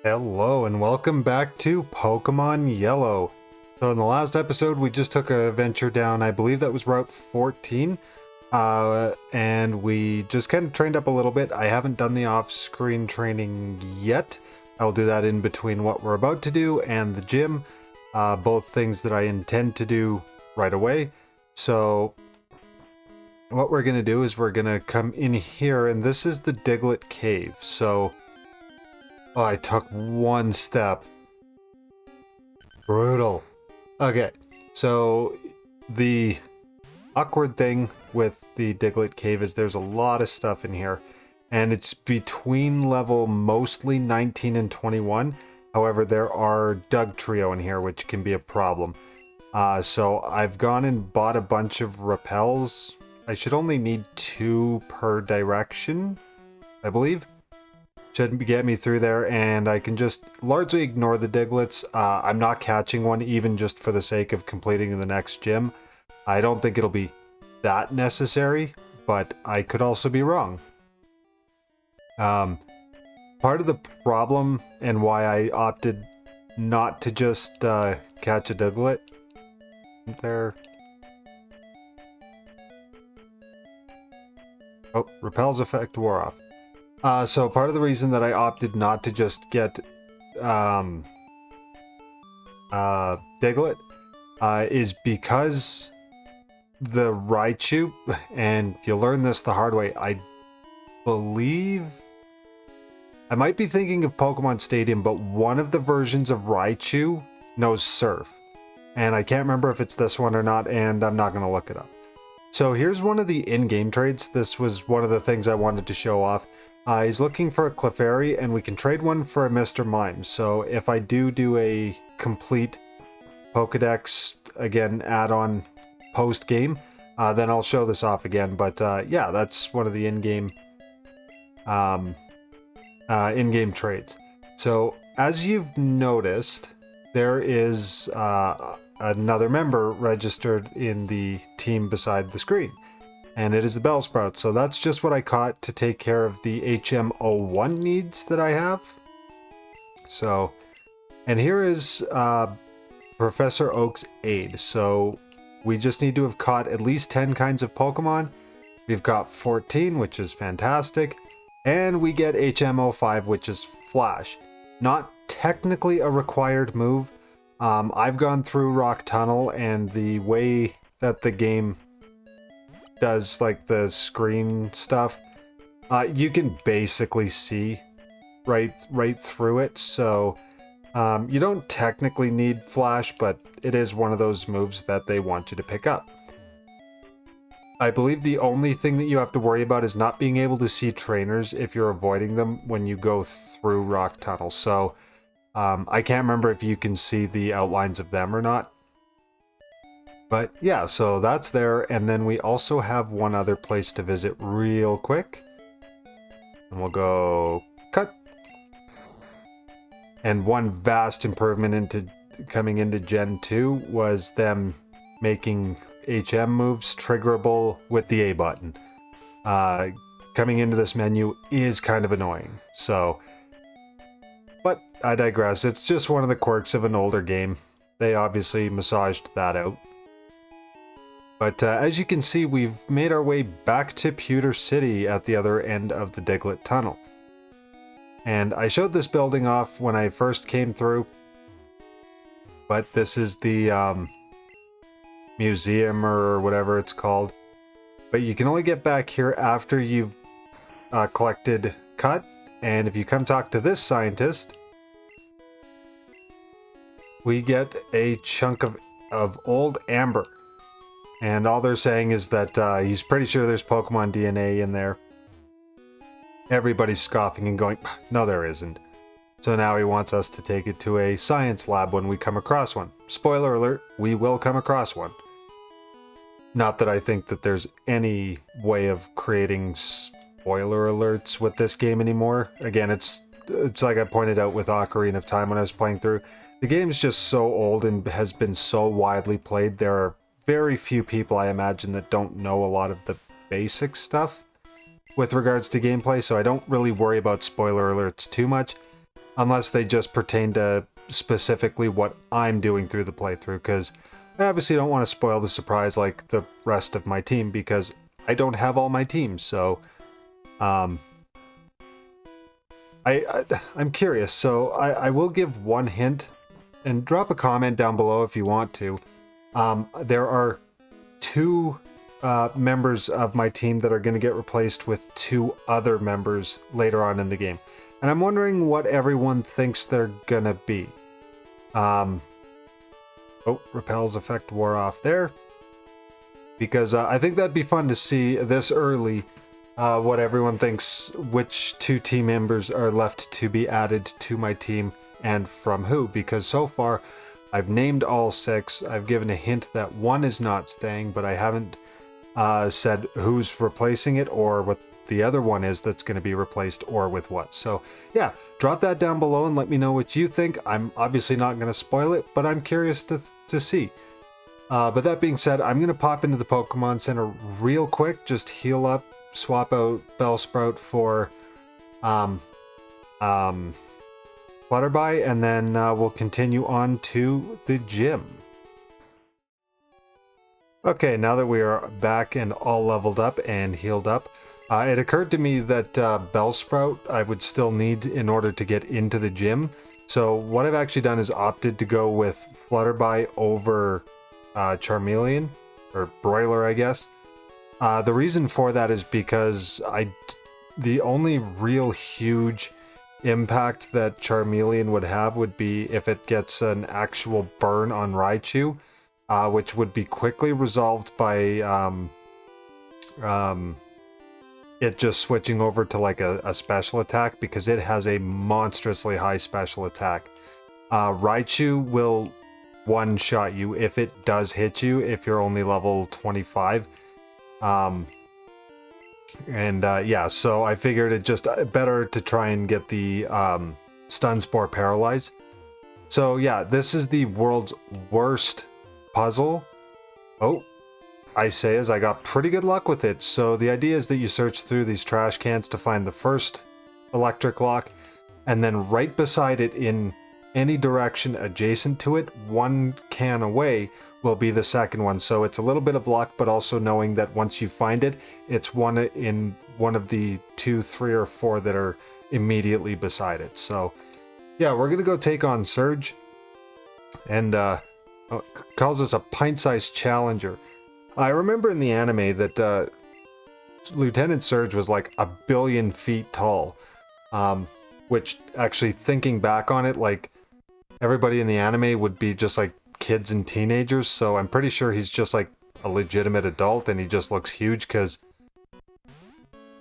Hello and welcome back to Pokemon Yellow. So in the last episode we just took a venture down, I believe that was Route 14, and we just kind of trained up a little bit. I haven't done the off-screen training yet. I'll do that in between what we're about to do and the gym, both things that I intend to do right away. So what we're going to do is we're going to come in here, and this is the Diglett Cave. So oh, I took one step. Brutal. Okay, so the awkward thing with the Diglett Cave is there's a lot of stuff in here, and it's between level mostly 19 and 21. However, there are Dugtrio in here, which can be a problem. So I've gone and bought a bunch of repels. I should only need 2 per direction, I believe. Should get me through there, and I can just largely ignore the Digletts. I'm not catching one, even just for the sake of completing the next gym. I don't think it'll be that necessary, but I could also be wrong. Part of the problem and why I opted not to just catch a Diglett there. Oh, repel's effect wore off. So part of the reason that I opted not to just get Diglett is because the Raichu, and you learn this the hard way, I believe, I might be thinking of Pokemon Stadium, but one of the versions of Raichu knows Surf. And I can't remember if it's this one or not, and I'm not going to look it up. So here's one of the in-game trades. This was one of the things I wanted to show off. He's looking for a Clefairy, and we can trade one for a Mr. Mime. So if I do a complete Pokedex, again, add-on post-game, then I'll show this off again. But yeah, that's one of the in-game trades. So as you've noticed, there is another member registered in the team beside the screen. And it is the Bellsprout, so that's just what I caught to take care of the HM01 needs that I have. So, and here is Professor Oak's aid. So we just need to have caught at least 10 kinds of Pokemon. We've got 14, which is fantastic. And we get HM05, which is Flash. Not technically a required move. I've gone through Rock Tunnel, and the way that the game does like the screen stuff, you can basically see right through it. So you don't technically need Flash, but it is one of those moves that they want you to pick up. I believe the only thing that you have to worry about is not being able to see trainers if you're avoiding them when you go through Rock Tunnel. So I can't remember if you can see the outlines of them or not. But yeah, so that's there, and then we also have one other place to visit real quick. And we'll go cut. And one vast improvement into coming into Gen 2 was them making HM moves triggerable with the A button. Coming into this menu is kind of annoying, so... But I digress, it's just one of the quirks of an older game. They obviously massaged that out. But as you can see, we've made our way back to Pewter City at the other end of the Diglett Tunnel. And I showed this building off when I first came through. But this is the museum or whatever it's called. But you can only get back here after you've collected Cut. And if you come talk to this scientist, we get a chunk of old amber. And all they're saying is that he's pretty sure there's Pokemon DNA in there. Everybody's scoffing and going, no there isn't. So now he wants us to take it to a science lab when we come across one. Spoiler alert, we will come across one. Not that I think that there's any way of creating spoiler alerts with this game anymore. Again, it's like I pointed out with Ocarina of Time when I was playing through. The game's just so old and has been so widely played. There are very few people, I imagine, that don't know a lot of the basic stuff with regards to gameplay, so I don't really worry about spoiler alerts too much. unless they just pertain to specifically what I'm doing through the playthrough, because I obviously don't want to spoil the surprise like the rest of my team, because I don't have all my teams. So I'm curious, so I will give one hint, and drop a comment down below if you want to. There are two members of my team that are going to get replaced with two other members later on in the game. And I'm wondering what everyone thinks they're going to be. Oh, Repel's effect wore off there. Because I think that'd be fun to see this early, what everyone thinks, which two team members are left to be added to my team and from who. Because so far, I've named all 6. I've given a hint that one is not staying, but I haven't said who's replacing it or what the other one is that's going to be replaced or with what. So yeah, drop that down below and let me know what you think. I'm obviously not going to spoil it, but I'm curious to see. But that being said, I'm going to pop into the Pokemon Center real quick, just heal up, swap out Bellsprout for Flutterby, and then we'll continue on to the gym. Okay, now that we are back and all leveled up and healed up, it occurred to me that Bellsprout I would still need in order to get into the gym. So what I've actually done is opted to go with Flutterby over Charmeleon, or Broiler, I guess. The reason for that is because the only real huge impact that Charmeleon would have would be if it gets an actual burn on Raichu, which would be quickly resolved by it just switching over to like a special attack, because it has a monstrously high special attack. Raichu will one-shot you if it does hit you if you're only level 25. Yeah, so I figured it just better to try and get the Stun Spore Paralyze. So yeah, this is the world's worst puzzle. Oh, I say as I got pretty good luck with it. So the idea is that you search through these trash cans to find the first electric lock, and then right beside it in any direction adjacent to it, one can away, will be the second one. So it's a little bit of luck, but also knowing that once you find it, it's one in one of the 2, 3, or 4 that are immediately beside it. So yeah, we're gonna go take on Surge, and calls us a pint-sized challenger. I remember in the anime that Lieutenant Surge was like 1 billion feet tall, which actually thinking back on it, like everybody in the anime would be just like kids and teenagers, so I'm pretty sure he's just like a legitimate adult and he just looks huge because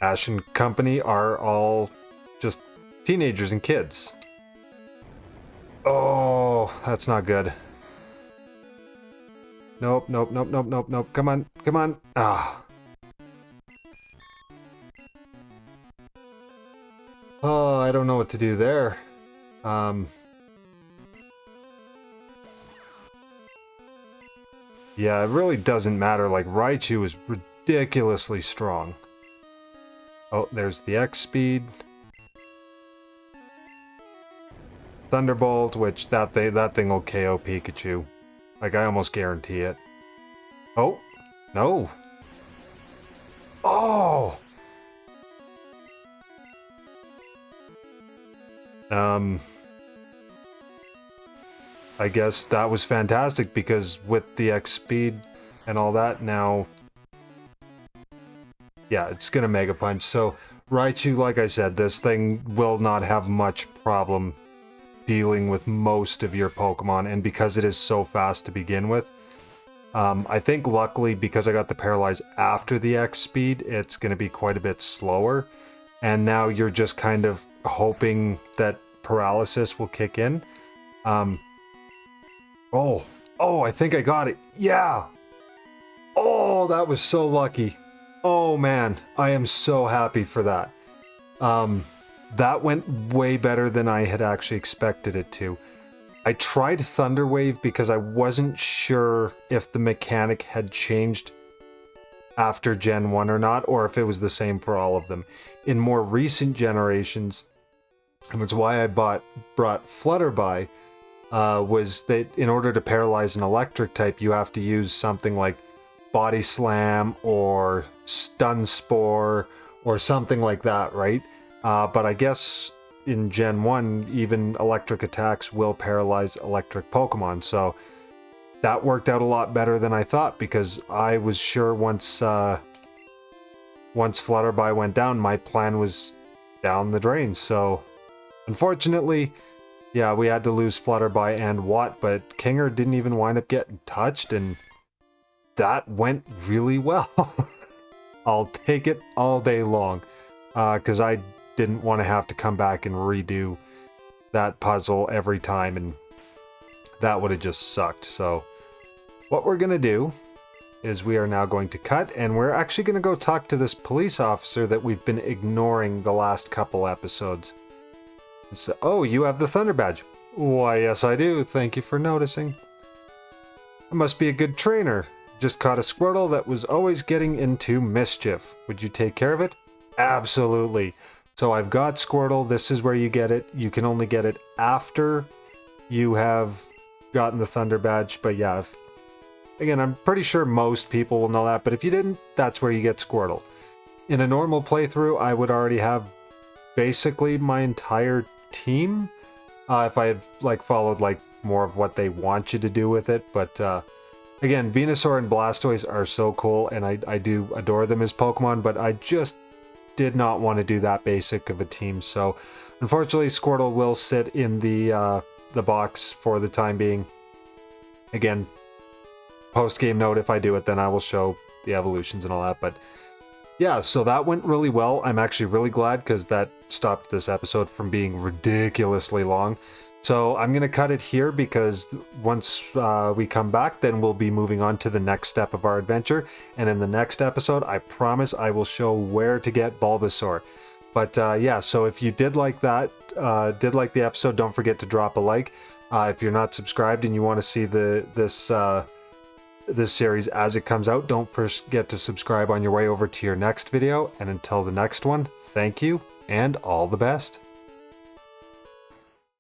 Ash and company are all just teenagers and kids. Oh, that's not good. Nope, nope, nope, nope, nope, nope. Come on, come on. Ah. Oh, I don't know what to do there. Yeah, it really doesn't matter. Like, Raichu is ridiculously strong. Oh, there's the X speed. Thunderbolt, which that thing will KO Pikachu. Like, I almost guarantee it. Oh, no. Oh! I guess that was fantastic, because with the X speed and all that now, yeah, it's gonna Mega Punch. So Raichu, like I said, this thing will not have much problem dealing with most of your Pokemon, and because it is so fast to begin with, I think luckily because I got the Paralyze after the X speed, it's gonna be quite a bit slower, and now you're just kind of hoping that Paralysis will kick in. Oh, I think I got it. Yeah. Oh, that was so lucky. Oh man, I am so happy for that. That went way better than I had actually expected it to. I tried Thunder Wave because I wasn't sure if the mechanic had changed after Gen 1 or not, or if it was the same for all of them. In more recent generations, and it's why I brought Flutterby, was that in order to paralyze an electric type, you have to use something like Body Slam or Stun Spore or something like that, right? But I guess in Gen 1, even electric attacks will paralyze electric Pokemon, so that worked out a lot better than I thought, because I was sure once Flutterby went down, my plan was down the drain. So unfortunately, yeah, we had to lose Flutterby and Watt, but Kinger didn't even wind up getting touched, and that went really well. I'll take it all day long, because I didn't want to have to come back and redo that puzzle every time, and that would have just sucked. So what we're going to do is we are now going to cut, and we're actually going to go talk to this police officer that we've been ignoring the last couple episodes. So, oh, you have the Thunder Badge. Why, yes I do. Thank you for noticing. I must be a good trainer. Just caught a Squirtle that was always getting into mischief. Would you take care of it? Absolutely. So I've got Squirtle. This is where you get it. You can only get it after you have gotten the Thunder Badge. But yeah, again, I'm pretty sure most people will know that. But if you didn't, that's where you get Squirtle. In a normal playthrough, I would already have basically my entire team. If I had followed more of what they want you to do with it. But again, Venusaur and Blastoise are so cool, and I do adore them as Pokemon, but I just did not want to do that basic of a team. So unfortunately, Squirtle will sit in the box for the time being. Again, post-game note, if I do it, then I will show the evolutions and all that. But yeah, so that went really well. I'm actually really glad, because that stopped this episode from being ridiculously long. So I'm going to cut it here, because once we come back, then we'll be moving on to the next step of our adventure. And in the next episode, I promise I will show where to get Bulbasaur. But yeah, so if you did like that, did like the episode, don't forget to drop a like. If you're not subscribed and you want to see this series as it comes out, don't forget to subscribe on your way over to your next video. And until the next one, thank you and all the best.